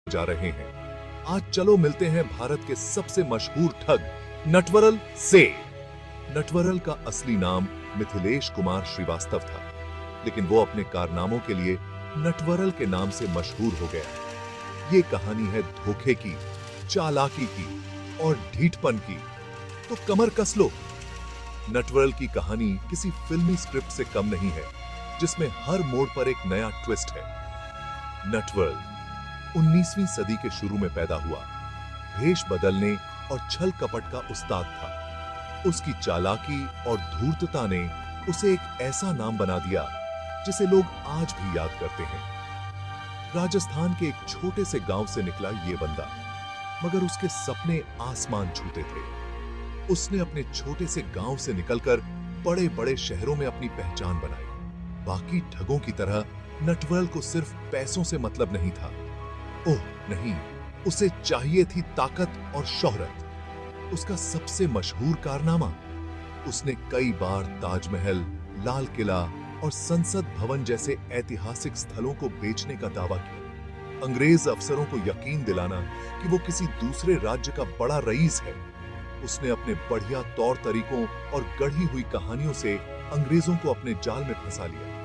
जा रहे हैं। आज चलो मिलते हैं भारत के सबसे मशहूर ठग नटवरल से। नटवरल का असली नाम मिथिलेश कुमार श्रीवास्तव था, लेकिन वो अपने कारनामों के लिए नटवरल के नाम से मशहूर हो गया। ये कहानी है धोखे की, चालाकी की और ढीठपन की। तो कमर कस लो। नटवरल की कहानी किसी फिल्मी स्क्रिप्ट से कम नहीं है, जिसमें हर मोड़ पर एक नया ट्विस्ट है। नटवरल 19वीं सदी के शुरू में पैदा हुआ, भेष बदलने और छल कपट का उस्ताद था। उसकी चालाकी और धूर्तता ने उसे एक ऐसा नाम बना दिया जिसे लोग आज भी याद करते हैं। राजस्थान के एक छोटे से गांव से निकला ये बंदा, मगर उसके सपने आसमान छूते थे। उसने अपने छोटे से गांव से निकलकर बड़े बड़े शहरों में अपनी पहचान बनाई। बाकी ठगों की तरह नटवरल को सिर्फ पैसों से मतलब नहीं था। ओह नहीं, उसे चाहिए थी ताकत और शोहरत। उसका सबसे मशहूर कारनामा, उसने कई बार ताजमहल, लाल किला और संसद भवन जैसे ऐतिहासिक स्थलों को बेचने का दावा किया। अंग्रेज अफसरों को यकीन दिलाना कि वो किसी दूसरे राज्य का बड़ा रईस है। उसने अपने बढ़िया तौर तरीकों और गढ़ी हुई कहानियों से अंग्रेजों को अपने जाल में फंसा लिया।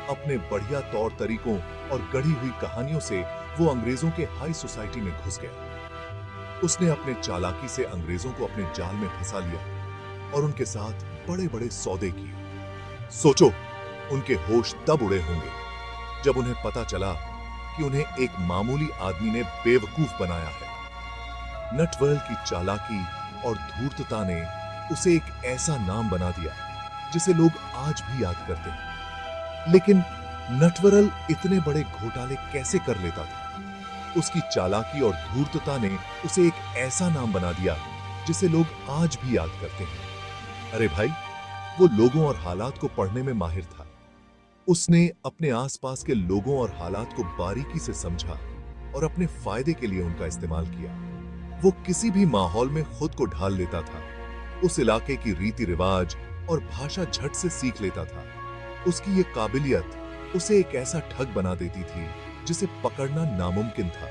अपने बढ़िया तौर तरीकों और गढ़ी हुई कहानियों से वो अंग्रेजों के हाई सोसाइटी में घुस गया। उसने अपने चालाकी से अंग्रेजों को अपने जाल में फंसा लिया और उनके साथ बड़े बड़े सौदे किए। सोचो, उनके होश तब उड़े होंगे जब उन्हें पता चला कि उन्हें एक मामूली आदमी ने बेवकूफ बनाया है। नटवरल की चालाकी और धूर्तता ने उसे एक ऐसा नाम बना दिया जिसे लोग आज भी याद करते हैं। लेकिन नटवरल इतने बड़े घोटाले कैसे कर लेता था? उसकी चालाकी और धूर्तता ने उसे एक ऐसा नाम बना दिया जिसे लोग आज भी याद करते हैं। अरे भाई, वो लोगों और हालात को पढ़ने में माहिर था। उसने अपने आसपास के लोगों और हालात को बारीकी से समझा और अपने फायदे के लिए उनका इस्तेमाल किया। वो किसी भी माहौल में खुद को ढाल लेता था। उस इलाके की रीति रिवाज और भाषा झट से सीख लेता था। उसकी ये काबिलियत उसे एक ऐसा ठग बना देती थी जिसे पकड़ना नामुमकिन था।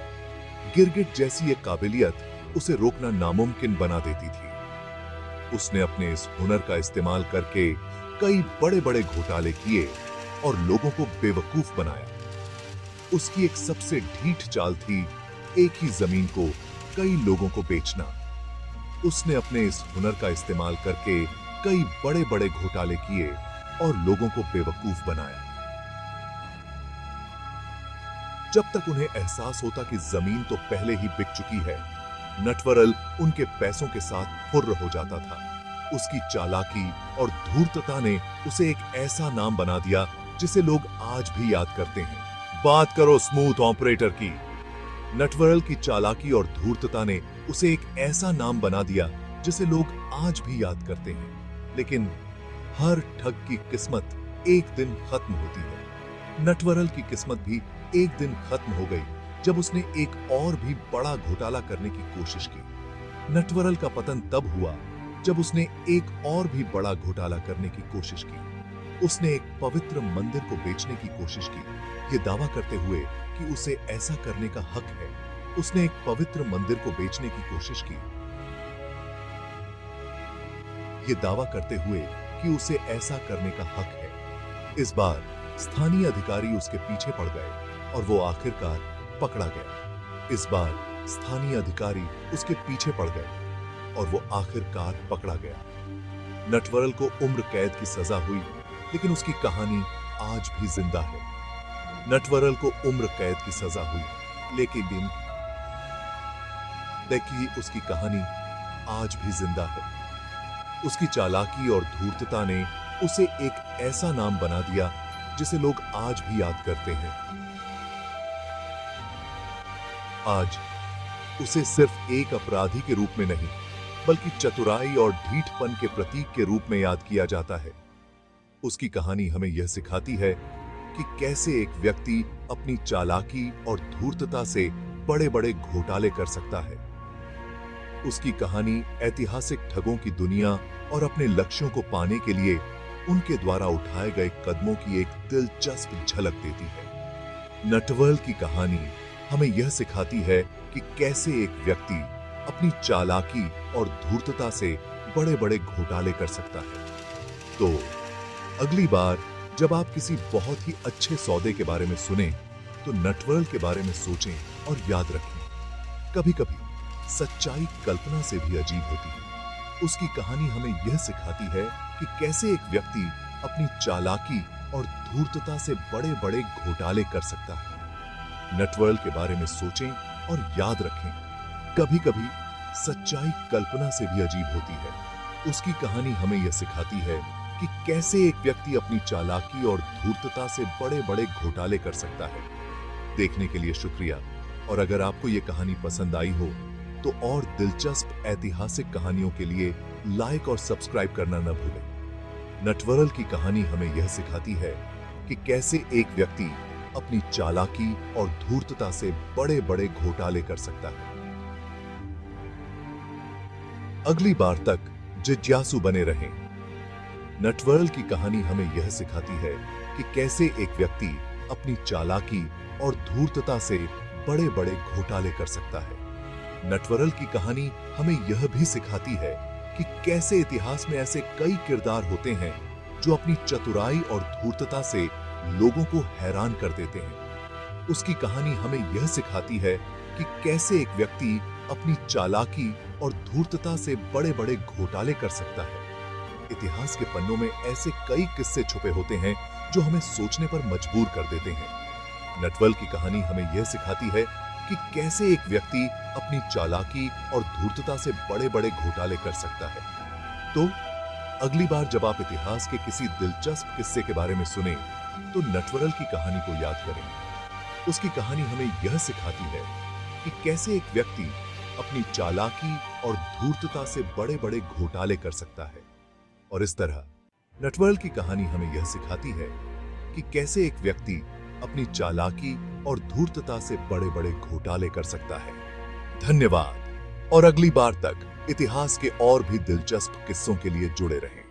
गिरगिट जैसी ये काबिलियत उसे रोकना नामुमकिन बना देती थी। उसने अपने इस हुनर का इस्तेमाल करके कई बड़े बड़े घोटाले किए और लोगों को बेवकूफ बनाया। उसकी एक सबसे ढीठ चाल थी एक ही जमीन को कई लोगों को बेचना। उसने अपने इस हुनर का इस्तेमाल करके कई बड़े बड़े घोटाले किए और लोगों को बेवकूफ बनाया। जब तक उन्हें एहसास होता कि जमीन तो पहले ही बिक चुकी है, नटवरल उनके पैसों के साथ फुर्र हो जाता था। उसकी चालाकी और धूर्तता ने उसे एक ऐसा नाम बना दिया जिसे लोग आज भी याद करते हैं। बात करो स्मूथ ऑपरेटर की। नटवरल की चालाकी और धूर्तता ने उसे एक ऐसा नाम बना दिया जिसे लोग आज भी याद करते हैं। लेकिन हर ठग की किस्मत एक दिन खत्म होती है। नटवरल की किस्मत भी एक दिन खत्म हो गई जब उसने एक और भी बड़ा घोटाला करने की कोशिश की। नटवरल का पतन तब हुआ जब उसने एक और भी बड़ा घोटाला करने की कोशिश की। उसने एक पवित्र मंदिर को बेचने की कोशिश की, ये दावा करते हुए कि उसे ऐसा करने का हक है। उसने एक पवित्र मंदिर को बेचने की कोशिश की, ये दावा करते हुए कि उसे ऐसा करने का हक है। इस बार स्थानीय अधिकारी उसके पीछे पड़ गए और वो आखिरकार पकड़ा गया। इस बार स्थानीय अधिकारी उसके पीछे पड़ गए और वो आखिरकार पकड़ा गया। नटवरल को उम्र कैद की सजा हुई, लेकिन उसकी कहानी आज भी जिंदा है। नटवरल को उम्र कैद की सजा हुई, लेकिन देखिए उसकी कहानी आज भी जिंदा है। उसकी चालाकी और धूर्तता ने उसे एक ऐसा नाम बना दिया जिसे लोग आज भी याद करते हैं। आज उसे सिर्फ एक अपराधी के रूप में नहीं, बल्कि चतुराई और ढीठपन के प्रतीक के रूप में याद किया जाता है। उसकी कहानी हमें यह सिखाती है कि कैसे एक व्यक्ति अपनी चालाकी और धूर्तता से बड़े बड़े घोटाले कर सकता है। उसकी कहानी ऐतिहासिक ठगों की दुनिया और अपने लक्ष्यों को पाने के लिए उनके द्वारा उठाए गए कदमों की एक दिलचस्प झलक देती है। नटवर की कहानी हमें यह सिखाती है कि कैसे एक व्यक्ति अपनी चालाकी और धूर्तता से बड़े बड़े घोटाले कर सकता है। तो अगली बार जब आप किसी बहुत ही अच्छे सौदे के बारे में सुने तो नटवर के बारे में सोचें और याद रखें, कभी कभी सच्चाई कल्पना से भी अजीब होती है। उसकी कहानी हमें यह सिखाती है कि कैसे एक व्यक्ति अपनी चालाकी और धूर्तता से बड़े बड़े घोटाले कर सकता है। नटवर के बारे में सोचें और याद रखें, कभी कभी सच्चाई कल्पना से भी अजीब होती है। उसकी कहानी हमें यह सिखाती है कि कैसे एक व्यक्ति अपनी चालाकी और धूर्तता से बड़े बड़े घोटाले कर सकता है। देखने के लिए शुक्रिया, और अगर आपको यह कहानी पसंद आई हो तो और दिलचस्प ऐतिहासिक कहानियों के लिए लाइक और सब्सक्राइब करना न भूलें। नटवर की कहानी हमें यह सिखाती है कि कैसे एक व्यक्ति अपनी चालाकी और धूर्तता से बड़े बड़े घोटाले कर सकता है। अगली बार तक जिज्ञासु बने रहें। नटवर की कहानी हमें यह सिखाती है कि कैसे एक व्यक्ति अपनी चालाकी और धूर्तता से बड़े बड़े घोटाले कर सकता है। नटवर की कहानी हमें यह भी सिखाती है कि कैसे इतिहास में ऐसे कई किरदार होते हैं जो अपनी चतुराई और धूर्तता से लोगों को हैरान कर देते हैं। उसकी कहानी हमें यह सिखाती है कि कैसे एक व्यक्ति अपनी चालाकी और धूर्तता से बड़े बड़े घोटाले कर सकता है। इतिहास के पन्नों में ऐसे कई किस्से छुपे होते हैं जो हमें सोचने पर मजबूर कर देते हैं। नटवर की कहानी हमें यह सिखाती है कि कैसे एक व्यक्ति अपनी चालाकी और धूर्तता से बड़े बड़े घोटाले कर सकता है। तो अगली बार जब आप इतिहास के किसी दिलचस्प किस्से के बारे में सुने तो नटवर की कहानी को याद करें। उसकी कहानी हमें यह सिखाती है कि कैसे एक व्यक्ति अपनी चालाकी और धूर्तता से बड़े बड़े घोटाले कर सकता है। और इस तरह नटवर की कहानी हमें यह सिखाती है कि कैसे एक व्यक्ति अपनी चालाकी और धूर्तता से बड़े बड़े घोटाले कर सकता है। धन्यवाद, और अगली बार तक इतिहास के और भी दिलचस्प किस्सों के लिए जुड़े रहें।